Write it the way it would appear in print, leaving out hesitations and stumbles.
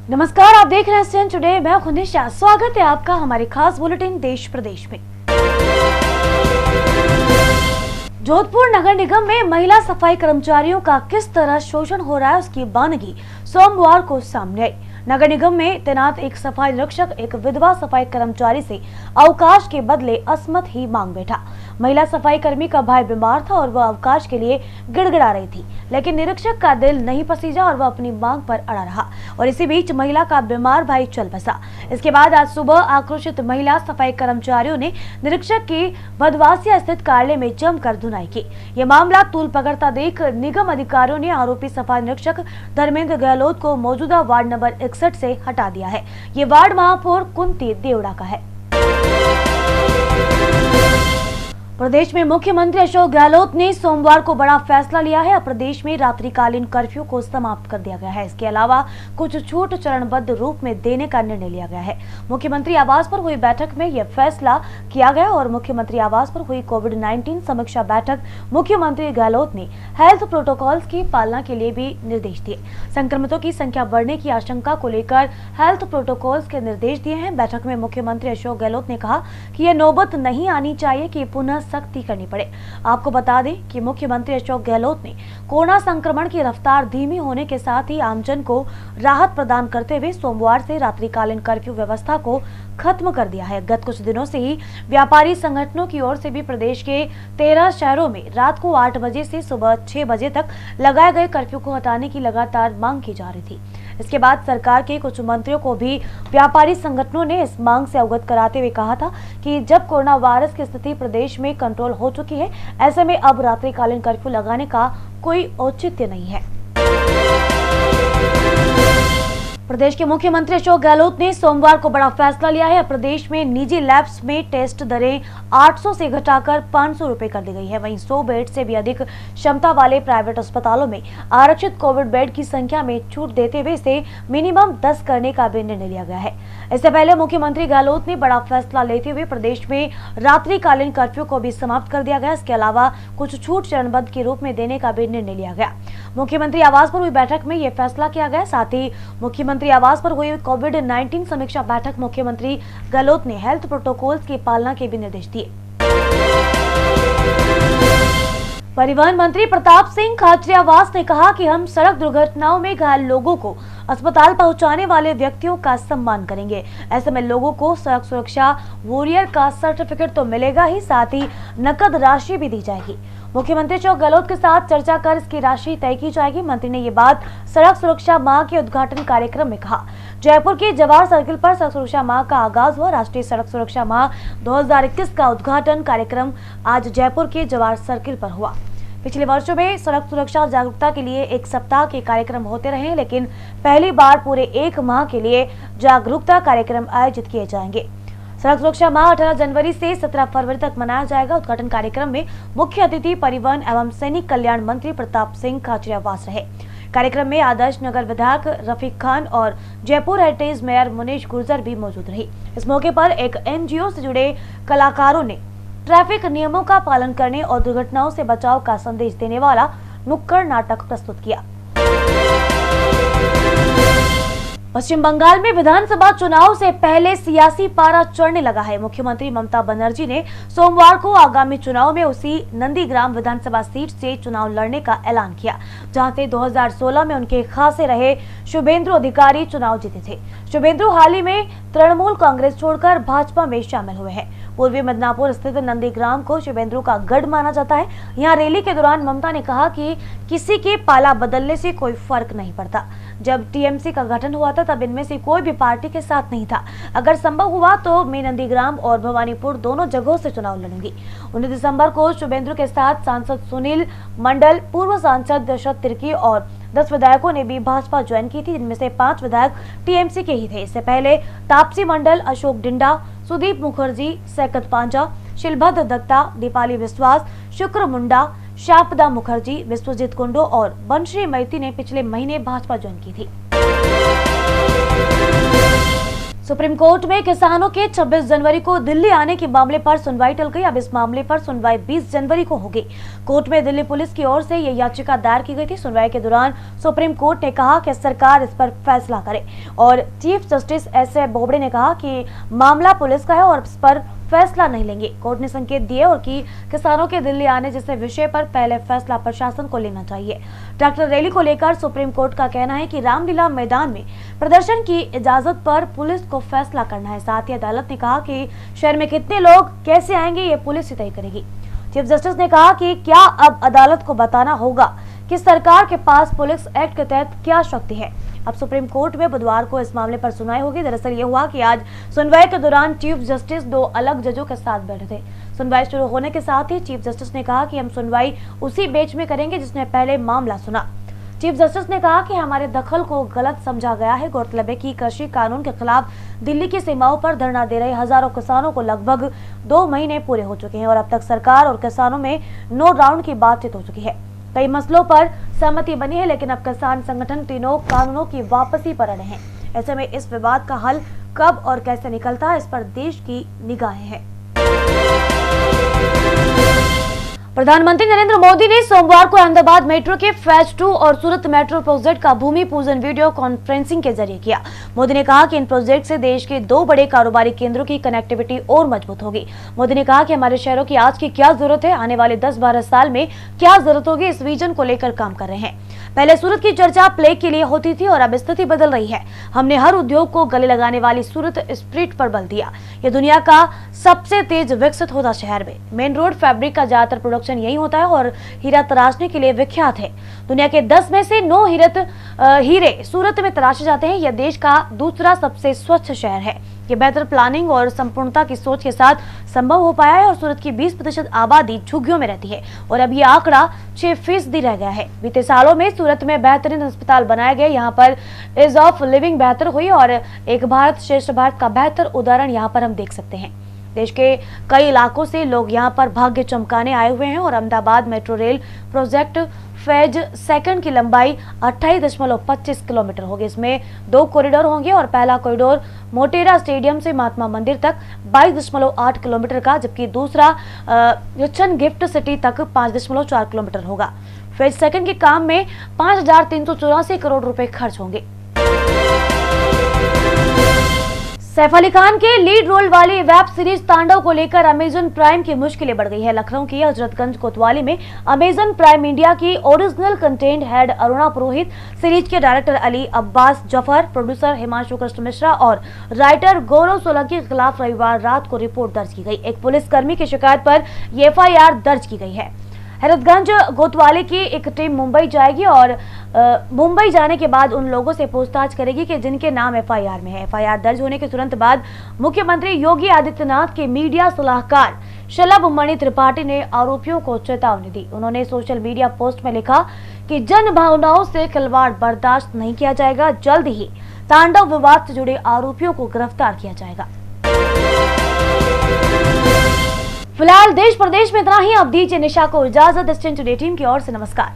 नमस्कार, आप देख रहे हैं सीएन टुडे। मैं हूं निशा। स्वागत है आपका हमारे खास बुलेटिन देश प्रदेश में। जोधपुर नगर निगम में महिला सफाई कर्मचारियों का किस तरह शोषण हो रहा है, उसकी बानगी सोमवार को सामने आई। नगर निगम में तैनात एक सफाई निरीक्षक एक विधवा सफाई कर्मचारी से अवकाश के बदले असमत ही मांग बैठा। महिला सफाई कर्मी का भाई बीमार था और वह अवकाश के लिए गिड़गिड़ा रही थी, लेकिन निरीक्षक का दिल नहीं पसीजा और वह अपनी मांग पर अड़ा रहा और इसी बीच महिला का बीमार भाई चल बसा। इसके बाद आज सुबह आक्रोशित महिला सफाई कर्मचारियों ने निरीक्षक की भदवासिया स्थित कार्यालय में जमकर धुनाई की। यह मामला तूल पकड़ता देख निगम अधिकारियों ने आरोपी सफाई निरीक्षक धर्मेंद्र गहलोत को मौजूदा वार्ड नंबर 61 से हटा दिया है। ये वार्ड महापौर कुंती देवड़ा का है। प्रदेश में मुख्यमंत्री अशोक गहलोत ने सोमवार को बड़ा फैसला लिया है। अब प्रदेश में रात्रिकालीन कर्फ्यू को समाप्त कर दिया गया है। इसके अलावा कुछ छूट चरणबद्ध रूप में देने का निर्णय लिया गया है। मुख्यमंत्री आवास पर हुई बैठक में यह फैसला किया गया और मुख्यमंत्री आवास पर हुई कोविड-19 समीक्षा बैठक मुख्यमंत्री गहलोत ने हेल्थ प्रोटोकॉल्स की पालना के लिए भी निर्देश दिए। संक्रमितों की संख्या बढ़ने की आशंका को लेकर हेल्थ प्रोटोकॉल्स के निर्देश दिए हैं। बैठक में मुख्यमंत्री अशोक गहलोत ने कहा कि यह नौबत नहीं आनी चाहिए कि पुनः सख्ती करनी पड़े। आपको बता दें कि मुख्यमंत्री अशोक गहलोत ने कोरोना संक्रमण की रफ्तार धीमी होने के साथ ही आमजन को राहत प्रदान करते हुए सोमवार से रात्रिकालीन कर्फ्यू व्यवस्था को खत्म कर दिया है। गत कुछ दिनों से ही व्यापारी संगठनों की ओर से भी प्रदेश के 13 शहरों में रात को 8 बजे से सुबह 6 बजे तक लगाए गए कर्फ्यू को हटाने की लगातार मांग की जा रही थी। इसके बाद सरकार के कुछ मंत्रियों को भी व्यापारी संगठनों ने इस मांग से अवगत कराते हुए कहा था कि जब कोरोना वायरस की स्थिति प्रदेश में कंट्रोल हो चुकी है, ऐसे में अब रात्रिकालीन कर्फ्यू लगाने का कोई औचित्य नहीं है। प्रदेश के मुख्यमंत्री अशोक गहलोत ने सोमवार को बड़ा फैसला लिया है। प्रदेश में निजी लैब्स में टेस्ट दरें 800 से घटाकर 500 रुपए कर दी गई है। वहीं 100 बेड से भी अधिक क्षमता वाले प्राइवेट अस्पतालों में आरक्षित कोविड बेड की संख्या में छूट देते हुए इसे मिनिमम 10 करने का भी निर्णय लिया गया है। इससे पहले मुख्यमंत्री गहलोत ने बड़ा फैसला लेते हुए प्रदेश में रात्रिकालीन कर्फ्यू को भी समाप्त कर दिया गया। इसके अलावा कुछ छूट चरणबद्ध के रूप में देने का भी निर्णय लिया गया। मुख्यमंत्री आवास पर हुई बैठक में यह फैसला किया गया। साथ ही मुख्यमंत्री आवास पर हुई कोविड-19 समीक्षा बैठक मुख्यमंत्री गहलोत ने हेल्थ प्रोटोकॉल्स की पालना के भी निर्देश दिए। परिवहन मंत्री प्रताप सिंह खाचरियावास ने कहा कि हम सड़क दुर्घटनाओं में घायल लोगों को अस्पताल पहुंचाने वाले व्यक्तियों का सम्मान करेंगे। ऐसे में लोगों को सड़क सुरक्षा वॉरियर का सर्टिफिकेट तो मिलेगा ही, साथ ही नकद राशि भी दी जाएगी। मुख्यमंत्री अशोक गहलोत के साथ चर्चा कर इसकी राशि तय की जाएगी। मंत्री ने ये बात सड़क सुरक्षा माह के उद्घाटन कार्यक्रम में कहा। जयपुर के जवाहर सर्किल पर सड़क सुरक्षा माह का आगाज हुआ। राष्ट्रीय सड़क सुरक्षा माह 2021 का उद्घाटन कार्यक्रम आज जयपुर के जवाहर सर्किल पर हुआ। पिछले वर्षों में सड़क सुरक्षा जागरूकता के लिए एक सप्ताह के कार्यक्रम होते रहे, लेकिन पहली बार पूरे एक माह के लिए जागरूकता कार्यक्रम आयोजित किए जाएंगे। सड़क सुरक्षा माह 18 जनवरी से 17 फरवरी तक मनाया जाएगा। उद्घाटन कार्यक्रम में मुख्य अतिथि परिवहन एवं सैनिक कल्याण मंत्री प्रताप सिंह खाचरियावास रहे। कार्यक्रम में आदर्श नगर विधायक रफीक खान और जयपुर हेरिटेज मेयर मुनीश गुर्जर भी मौजूद रही। इस मौके पर एक एनजीओ से जुड़े कलाकारों ने ट्रैफिक नियमों का पालन करने और दुर्घटनाओं से बचाव का संदेश देने वाला नुक्कड़ नाटक प्रस्तुत किया। पश्चिम बंगाल में विधानसभा चुनाव से पहले सियासी पारा चढ़ने लगा है। मुख्यमंत्री ममता बनर्जी ने सोमवार को आगामी चुनाव में उसी नंदीग्राम विधानसभा सीट से चुनाव लड़ने का ऐलान किया, जहां से 2016 में उनके खासे रहे शुभेंदु अधिकारी चुनाव जीते थे। शुभेंदु हाल ही में तृणमूल कांग्रेस छोड़कर भाजपा में शामिल हुए हैं। पूर्वी मिदनापुर स्थित नंदीग्राम को शुभेंदु का गढ़ माना जाता है। यहाँ रैली के दौरान ममता ने कहा कि किसी के पाला बदलने से कोई फर्क नहीं पड़ता। जब टीएमसी का गठन हुआ था तब इनमें से कोई भी पार्टी के साथ नहीं था। अगर संभव हुआ तो मैं नंदीग्राम और भवानीपुर दोनों जगहों से चुनाव लड़ूंगी। 19 दिसंबर को शुभेंदु के साथ सांसद सुनील मंडल, पूर्व सांसद दशरथ तिर्की और 10 विधायकों ने भी भाजपा ज्वाइन की थी, जिनमें से 5 विधायक टीएमसी के ही थे। इससे पहले तापसी मंडल, अशोक डिंडा, सुदीप मुखर्जी, सैकत पांचा, शिलभद्र दत्ता, दीपाली विश्वास, शुक्र मुंडा, शापदा मुखर्जी, विश्वजीत कुंडू और बंशी मैती ने पिछले महीने भाजपा ज्वाइन की थी। सुप्रीम कोर्ट में किसानों के 26 जनवरी को दिल्ली आने के मामले पर सुनवाई टल गई। अब इस मामले पर सुनवाई 20 जनवरी को होगी। कोर्ट में दिल्ली पुलिस की ओर से यह याचिका दायर की गई थी। सुनवाई के दौरान सुप्रीम कोर्ट ने कहा कि सरकार इस पर फैसला करे और चीफ जस्टिस एस.ए. बोबडे ने कहा कि मामला पुलिस का है और इस पर फैसला नहीं लेंगे। कोर्ट ने संकेत दिए और कि किसानों के दिल्ली आने जैसे विषय पर पहले फैसला प्रशासन को लेना चाहिए। ट्रैक्टर रैली को लेकर सुप्रीम कोर्ट का कहना है कि रामलीला मैदान में प्रदर्शन की इजाजत पर पुलिस को फैसला करना है। साथ ही अदालत ने कहा कि शहर में कितने लोग कैसे आएंगे ये पुलिस ही तय करेगी। चीफ जस्टिस ने कहा कि क्या अब अदालत को बताना होगा कि सरकार के पास पुलिस एक्ट के तहत क्या शक्ति है। अब सुप्रीम कोर्ट में बुधवार को इस मामले पर सुनवाई होगी। दरअसल ये हुआ कि आज सुनवाई के दौरान चीफ जस्टिस 2 अलग जजों के साथ बैठे थे। सुनवाई शुरू होने के साथ ही चीफ जस्टिस ने कहा कि हम सुनवाई उसी बेंच में करेंगे जिसने पहले मामला सुना। चीफ जस्टिस ने कहा कि हमारे दखल को गलत समझा गया है। गौरतलब है कि कृषि कानून के खिलाफ दिल्ली की सीमाओं पर धरना दे रहे हजारों किसानों को लगभग 2 महीने पूरे हो चुके हैं और अब तक सरकार और किसानों में 9 राउंड की बातचीत हो चुकी है। कई मसलों पर सहमति बनी है, लेकिन अब किसान संगठन तीनों कानूनों की वापसी पर अड़े हैं। ऐसे में इस विवाद का हल कब और कैसे निकलता है, इस पर देश की निगाहें हैं। प्रधानमंत्री नरेंद्र मोदी ने सोमवार को अहमदाबाद मेट्रो के फेज 2 और सूरत मेट्रो प्रोजेक्ट का भूमि पूजन वीडियो कॉन्फ्रेंसिंग के जरिए किया। मोदी ने कहा कि इन प्रोजेक्ट से देश के 2 बड़े कारोबारी केंद्रों की कनेक्टिविटी और मजबूत होगी। मोदी ने कहा कि हमारे शहरों की आज की क्या जरूरत है, आने वाले 10-12 साल में क्या जरूरत होगी, इस विजन को लेकर काम कर रहे हैं। पहले सूरत की चर्चा प्लेग के लिए होती थी और अब स्थिति बदल रही है। हमने हर उद्योग को गले लगाने वाली सूरत स्प्रिट पर बल दिया। ये दुनिया का सबसे तेज विकसित होता शहर में मेन रोड फैब्रिक का ज्यादातर प्रोडक्शन यही होता है और हीरा तराशने के लिए विख्यात है। दुनिया के 10 में से 9 हीरे सूरत में तराशे जाते हैं। यह देश का दूसरा सबसे स्वच्छ शहर है। ये बेहतर प्लानिंग और संपूर्णता की सोच के साथ संभव हो पाया है और सूरत की 20% आबादी झुग्गियों में रहती है और अब ये आंकड़ा 6% रह गया है। बीते सालों में सूरत में बेहतरीन अस्पताल बनाए गए, यहाँ पर इज ऑफ लिविंग बेहतर हुई और एक भारत श्रेष्ठ भारत का बेहतर उदाहरण यहाँ पर हम देख सकते हैं। देश के कई इलाकों से लोग यहाँ पर भाग्य चमकाने आए हुए हैं और Ahmedabad metro rail project phase 2 की लंबाई 28.25 किलोमीटर होगी। इसमें 2 कॉरिडोर होंगे और पहला कॉरिडोर मोटेरा स्टेडियम से महात्मा मंदिर तक 22.8 किलोमीटर का, जबकि दूसरा रिचन गिफ्ट सिटी तक 5.4 किलोमीटर होगा। फेज 2 के काम में 5,384 करोड़ रुपए खर्च होंगे। सैफ अली खान के लीड रोल वाली वेब सीरीज तांडव को लेकर अमेजन प्राइम की मुश्किलें बढ़ गई है। लखनऊ की हजरतगंज कोतवाली में अमेजन प्राइम इंडिया की ओरिजिनल कंटेंट हेड अरुणा पुरोहित, सीरीज के डायरेक्टर अली अब्बास जफर, प्रोड्यूसर हिमांशु कृष्ण मिश्रा और राइटर गौरव सोलंकी के खिलाफ रविवार रात को रिपोर्ट दर्ज की गई। एक पुलिसकर्मी की शिकायत पर एफआईआर दर्ज की गई है। हजरतगंज कोतवाली की एक टीम मुंबई जाएगी और मुंबई जाने के बाद उन लोगों से पूछताछ करेगी कि जिनके नाम एफआईआर में है। एफआईआर दर्ज होने के तुरंत बाद मुख्यमंत्री योगी आदित्यनाथ के मीडिया सलाहकार शलभ मणि त्रिपाठी ने आरोपियों को चेतावनी दी। उन्होंने सोशल मीडिया पोस्ट में लिखा कि जन भावनाओं से खिलवाड़ बर्दाश्त नहीं किया जाएगा। जल्द ही तांडव विवाद से जुड़े आरोपियों को गिरफ्तार किया जाएगा। फिलहाल देश प्रदेश में इतना ही। अब दीजिए निशा को इजाजत। टुडे टीम की ओर से नमस्कार।